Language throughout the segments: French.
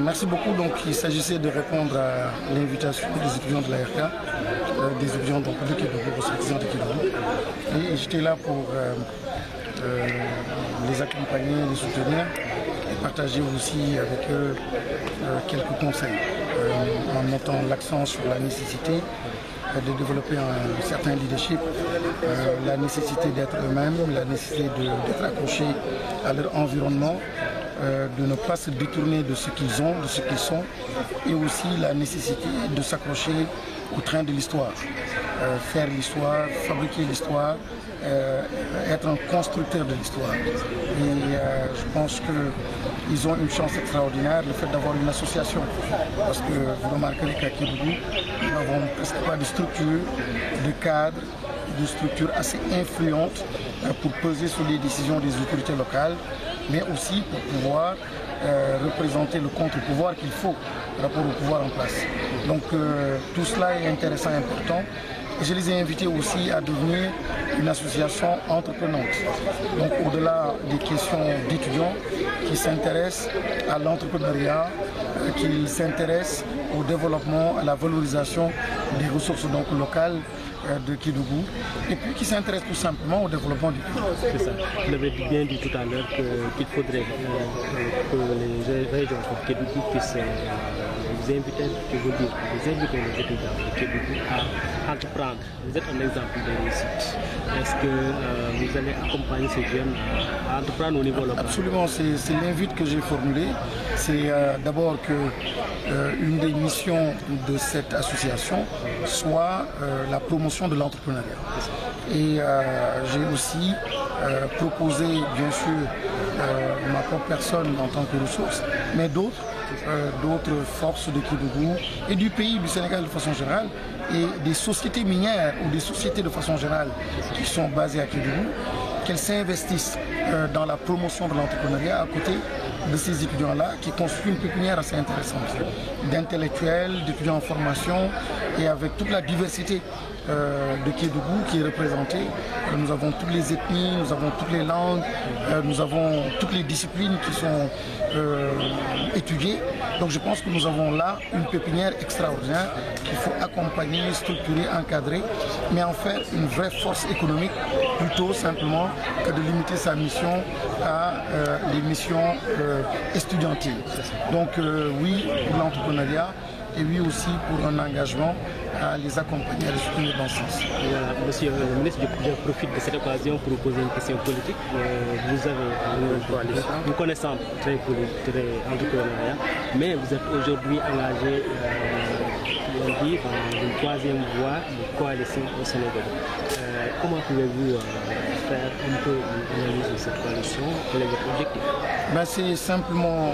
Merci beaucoup. Donc, il s'agissait de répondre à l'invitation des étudiants de l'ARK, des étudiants donc, de Kédougou, des étudiants de Kédougou. Et j'étais là pour les accompagner, les soutenir et partager aussi avec eux quelques conseils en mettant l'accent sur la nécessité de développer un certain leadership, la nécessité d'être eux-mêmes, la nécessité d'être accrochés à leur environnement, de ne pas se détourner de ce qu'ils ont, de ce qu'ils sont, et aussi la nécessité de s'accrocher au train de l'histoire, faire l'histoire, fabriquer l'histoire, être un constructeur de l'histoire. Et je pense qu'ils ont une chance extraordinaire, le fait d'avoir une association. Parce que vous remarquerez qu'à Kédougou, nous n'avons presque pas de structure, de cadre, de structure assez influente pour peser sur les décisions des autorités locales, mais aussi pour pouvoir représenter le contre-pouvoir qu'il faut par rapport au pouvoir en place. Donc tout cela est intéressant et important. Et je les ai invités aussi à devenir une association entreprenante. Donc au-delà des questions d'étudiants qui s'intéressent à l'entrepreneuriat, qui s'intéressent au développement, à la valorisation des ressources donc, locales de Kédougou, et puis qui s'intéressent tout simplement au développement du pays. C'est ça. Vous l'avez bien dit tout à l'heure qu'il faudrait que les régions comme Kédougou puissent vous inviter, les étudiants de Kédougou à entreprendre. Vous êtes un exemple de réussite. Est-ce que vous allez accompagner ces jeunes à entreprendre au niveau local? Absolument, c'est l'invite que j'ai formulé. C'est d'abord que une des missions de cette association soit la promotion de l'entrepreneuriat. Et j'ai aussi proposé, bien sûr, ma propre personne en tant que ressource, mais d'autres forces de Kédougou et du pays, du Sénégal de façon générale, et des sociétés minières ou des sociétés de façon générale qui sont basées à Kédougou, qu'elles s'investissent dans la promotion de l'entrepreneuriat à côté de ces étudiants-là qui constituent une pépinière assez intéressante d'intellectuels, d'étudiants en formation et avec toute la diversité de Kédougou qui est représentée. Nous avons toutes les ethnies, nous avons toutes les langues, nous avons toutes les disciplines qui sont étudiées. Donc je pense que nous avons là une pépinière extraordinaire qu'il faut accompagner, structurer, encadrer, mais en faire une vraie force économique plutôt simplement que de limiter sa mission à les missions estudiantiles. Donc oui pour l'entrepreneuriat et oui aussi pour un engagement à les accompagner, à les soutenir dans ce sens. Monsieur le ministre, je profite de cette occasion pour vous poser une question politique. Vous avez une connaissance très entrepreneuriat, mais vous êtes aujourd'hui engagé dans une troisième voie de coalition au Sénégal. Comment pouvez-vous faire un peu une analyse de cette coalition? Quel est votre objectif? C'est simplement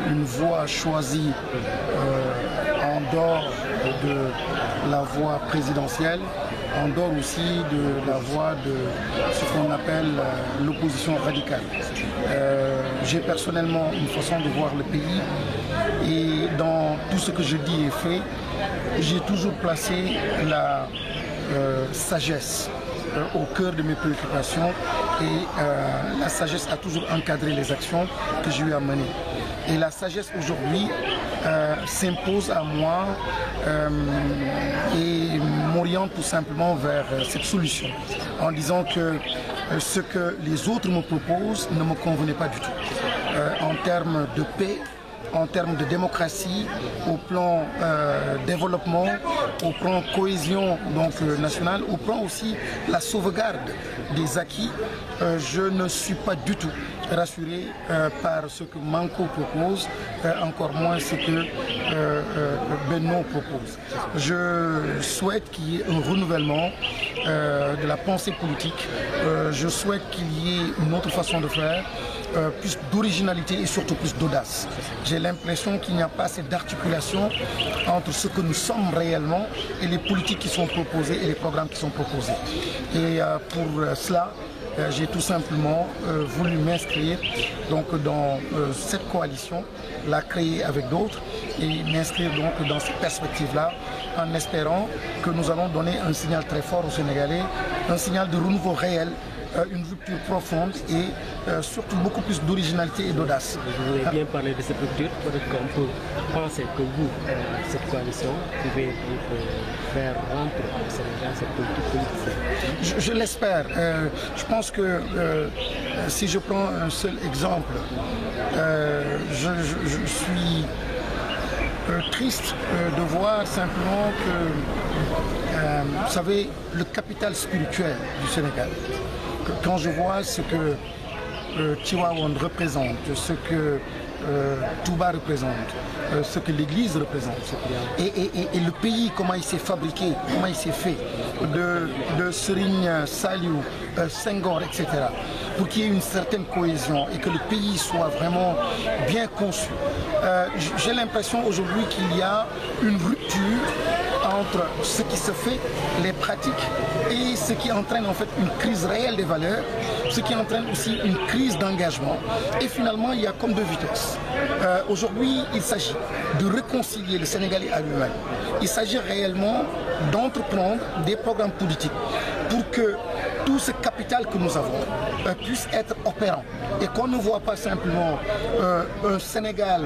une voie choisie en dehors de la voie présidentielle, en dehors aussi de la voie de ce qu'on appelle l'opposition radicale. J'ai personnellement une façon de voir le pays et dans tout ce que je dis et fais, j'ai toujours placé la sagesse au cœur de mes préoccupations et la sagesse a toujours encadré les actions que j'ai eu à mener. Et la sagesse aujourd'hui s'impose à moi et m'oriente tout simplement vers cette solution en disant que ce que les autres me proposent ne me convenait pas du tout. En termes de paix, en termes de démocratie, au plan développement, au plan cohésion donc, nationale, au plan aussi la sauvegarde des acquis, je ne suis pas du tout rassuré par ce que Manko propose, encore moins ce que Benno propose. Je souhaite qu'il y ait un renouvellement de la pensée politique, je souhaite qu'il y ait une autre façon de faire, plus d'originalité et surtout plus d'audace. J'ai l'impression qu'il n'y a pas assez d'articulation entre ce que nous sommes réellement et les politiques qui sont proposées et les programmes qui sont proposés. Et pour cela, j'ai tout simplement voulu m'inscrire donc dans cette coalition, la créer avec d'autres et m'inscrire donc dans cette perspective-là en espérant que nous allons donner un signal très fort aux Sénégalais un signal de renouveau réel, une rupture profonde et surtout beaucoup plus d'originalité et d'audace. Vous avez bien parlé de cette rupture, peut-être qu'on peut penser que vous, cette coalition, pouvez faire rentrer au Sénégal cette politique politicienne. Je l'espère. Je pense que si je prends un seul exemple, je suis triste de voir simplement que, vous savez, le capital spirituel du Sénégal, quand je vois ce que Tivaouane représente, ce que Touba représente, ce que l'Église représente, et le pays, comment il s'est fabriqué, comment il s'est fait, de Serigne Saliou, Senghor, etc., pour qu'il y ait une certaine cohésion et que le pays soit vraiment bien conçu. J'ai l'impression aujourd'hui qu'il y a une rupture entre ce qui se fait, les pratiques, et ce qui entraîne en fait une crise réelle des valeurs, ce qui entraîne aussi une crise d'engagement. Et finalement, il y a comme deux vitesses. Aujourd'hui, il s'agit de réconcilier le Sénégalais à lui-même. Il s'agit réellement d'entreprendre des programmes politiques pour que tout ce capital que nous avons puisse être opérant et qu'on ne voit pas simplement un Sénégal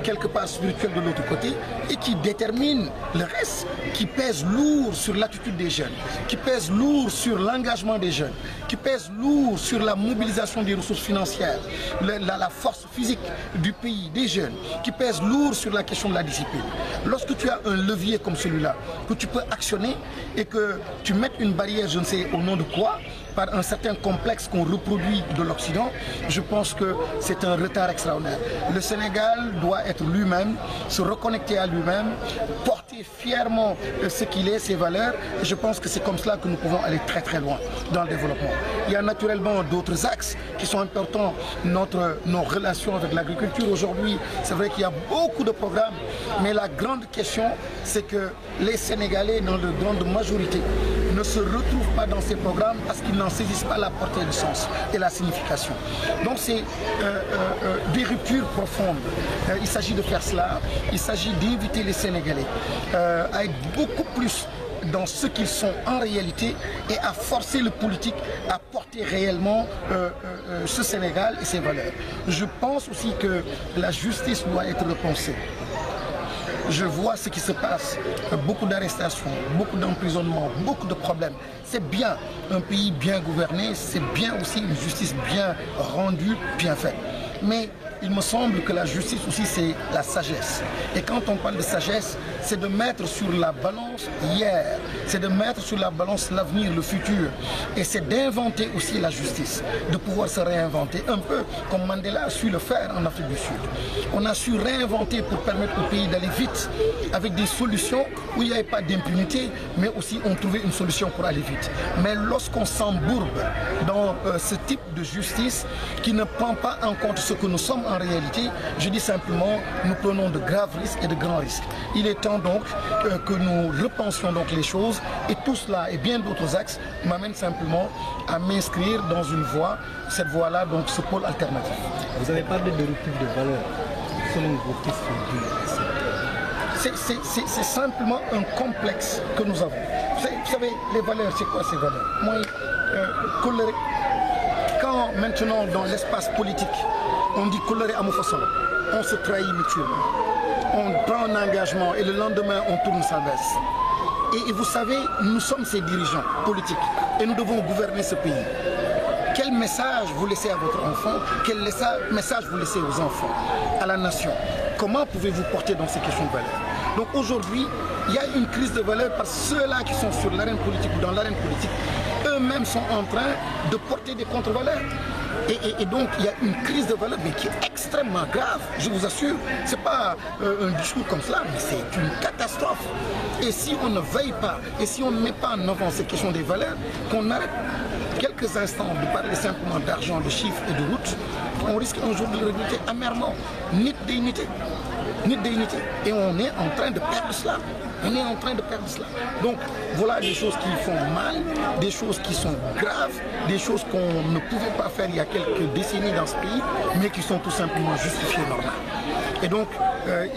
quelque part spirituel de l'autre côté et qui détermine le reste, qui pèse lourd sur l'attitude des jeunes, qui pèse lourd sur l'engagement des jeunes, qui pèse lourd sur la mobilisation des ressources financières, la force physique du pays, des jeunes, qui pèse lourd sur la question de la discipline. Lorsque tu as un levier comme celui-là, que tu peux actionner et que tu mettes une barrière, je ne sais au nom de quoi, par un certain complexe qu'on reproduit de l'Occident, je pense que c'est un retard extraordinaire. Le Sénégal doit être lui-même, se reconnecter à lui-même, porter fièrement ce qu'il est, ses valeurs. Et je pense que c'est comme cela que nous pouvons aller très très loin dans le développement. Il y a naturellement d'autres axes qui sont importants, nos relations avec l'agriculture. Aujourd'hui, c'est vrai qu'il y a beaucoup de programmes, mais la grande question, c'est que les Sénégalais, dans leur grande majorité, ne se retrouvent pas dans ces programmes parce qu'ils n'en saisissent pas la portée du sens et la signification. Donc c'est des ruptures profondes. Il s'agit de faire cela, il s'agit d'inviter les Sénégalais à être beaucoup plus dans ce qu'ils sont en réalité et à forcer le politique à porter réellement ce Sénégal et ses valeurs. Je pense aussi que la justice doit être repensée. Je vois ce qui se passe, beaucoup d'arrestations, beaucoup d'emprisonnements, beaucoup de problèmes. C'est bien un pays bien gouverné, c'est bien aussi une justice bien rendue, bien faite. Mais il me semble que la justice aussi c'est la sagesse. Et quand on parle de sagesse, c'est de mettre sur la balance hier, c'est de mettre sur la balance l'avenir, le futur. Et c'est d'inventer aussi la justice, de pouvoir se réinventer, un peu comme Mandela a su le faire en Afrique du Sud. On a su réinventer pour permettre au pays d'aller vite, avec des solutions où il n'y avait pas d'impunité, mais aussi on trouvait une solution pour aller vite. Mais lorsqu'on s'embourbe dans ce type de justice qui ne prend pas en compte ce que nous sommes en réalité, je dis simplement, nous prenons de graves risques et de grands risques. Il est temps donc que nous repensions donc les choses et tout cela et bien d'autres axes m'amènent simplement à m'inscrire dans une voie, cette voie-là, donc ce pôle alternatif. Vous avez parlé de rupture de valeur. Selon vous, qu'est-ce que c'est simplement un complexe que nous avons. Vous savez, les valeurs, c'est quoi ces valeurs? Moi, colère. Quand maintenant dans l'espace politique, on dit colère à Moufasson, on se trahit mutuellement. On prend un engagement et le lendemain on tourne sa veste. Et vous savez, nous sommes ces dirigeants politiques et nous devons gouverner ce pays. Quel message vous laissez à votre enfant? Quel message vous laissez aux enfants, à la nation? Comment pouvez-vous porter dans ces questions de valeurs? Donc aujourd'hui, il y a une crise de valeurs parce que ceux-là qui sont sur l'arène politique ou dans l'arène politique, eux-mêmes sont en train de porter des contre-valeurs. Et donc il y a une crise de valeurs mais qui est extrêmement grave, je vous assure. Ce n'est pas un discours comme cela, mais c'est une catastrophe. Et si on ne veille pas, et si on ne met pas en avant ces questions des valeurs, qu'on arrête quelques instants de parler simplement d'argent, de chiffres et de routes, on risque un jour de le regretter amèrement. Nit d'unité. ni d'unité. Et on est en train de perdre cela. On est en train de perdre cela. Donc voilà des choses qui font mal, des choses qui sont graves, des choses qu'on ne pouvait pas faire il y a quelques décennies dans ce pays, mais qui sont tout simplement justifiées normales. Et donc,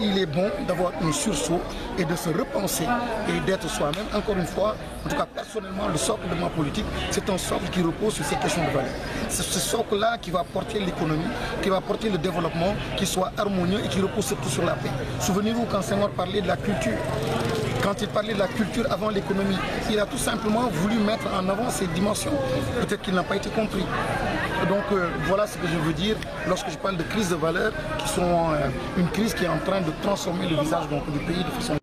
il est bon d'avoir un sursaut et de se repenser et d'être soi-même. Encore une fois, en tout cas personnellement, le socle de ma politique, c'est un socle qui repose sur ces questions de valeur. C'est ce socle-là qui va porter l'économie, qui va porter le développement, qui soit harmonieux et qui repose surtout sur la paix. Souvenez-vous quand Senghor parlait de la culture. Quand il parlait de la culture avant l'économie, il a tout simplement voulu mettre en avant ces dimensions. Peut-être qu'il n'a pas été compris. Donc voilà ce que je veux dire lorsque je parle de crise de valeurs, qui sont une crise qui est en train de transformer le visage du pays de façon